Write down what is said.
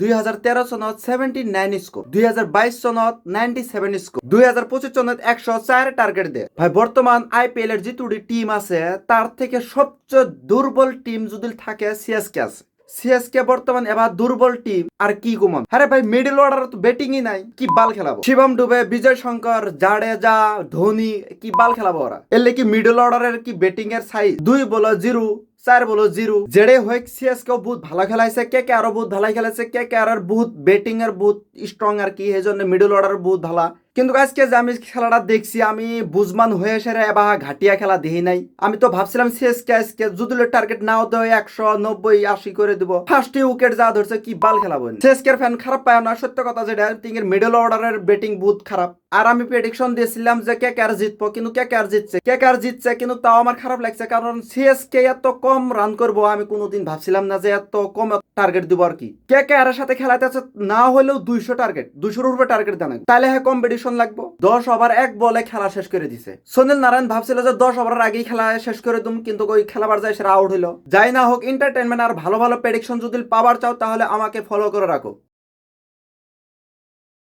2013 সনত 79 স্কোর, 2022 সনত 97 স্কোর, 2025 সনত 104 টার্গেট দেয়। ভাই বর্তমান আইপিএল এর যে দুটি টিম আছে তার থেকে সবচেয়ে দুর্বল টিম যদি থাকে সিএসকে আছে। সিএসকে বর্তমান এবার দুর্বল টিম আর কি কমান। আরে ভাই মিডল অর্ডার তো ব্যাটিংই নাই, কি বাল খেলাবো? শিবম ডুবে, বিজয় শঙ্কর, জাডেজা, ধোনি, কি বাল খেলাবো ওরা? এলে কি মিডল অর্ডারের কি ব্যাটিং এর সাইজ 2 বলো 0, 4 বলো 0। জেডে হোক সিএসকে বহুত ভালো খেলাইছে, কে আরো বহুত ভালো খেলাইছে, কে আর বহুত ব্যাটিং এর বহুত স্ট্রং আর কি, এই জন্য মিডল অর্ডার বহুত ভালো। কিন্তু আজকে যে আমি খেলাটা দেখছি আমি বুঝমান হয়ে সেরে এবার ঘাটিয়া খেলা দেখি নাই। আমি তো ভাবছিলাম সিএসকে আজকে যদি টার্গেট নাও দেয় 190-80 করে দিব। ফার্স্ট উইকেট যা ধরছে কি বাল খেলাবো। সিএসকে ফ্যান খারাপ পায় না, সত্য কথা যেটা টিমের মিডল অর্ডারের ব্যাটিং বহুত খারাপ। আর আমি প্রেডিকশন দিয়েছিলাম যে কে আর জিতবো, কিন্তু কে আর জিতছে কিন্তু তাও আমার খারাপ লাগছে, কারণ সিএসকে এত কম রান করবো আমি কোনোদিন ভাবছিলাম না যে এত কম টার্গেট দিব আর কি। কে আর সাথে খেলাতে আছে না হলেও 200 টার্গেট, 200-এর উপরে টার্গেট দেন, তাহলে হ্যাঁ কম্পিটিশন লাগবো। 10 ওভার 1 বলে খেলা শেষ করে দিছে। সুনীল নারায়ণ ভাবছিল যে 10 ওভারের আগেই খেলা শেষ করে দিম, কিন্তু ওই খেলাবার যায় সেটা আউট হইলো। যাই না হোক, এন্টারটেনমেন্ট আর ভালো ভালো প্রেডিকশন যদি পাবার চাও তাহলে আমাকে ফলো করে রাখো।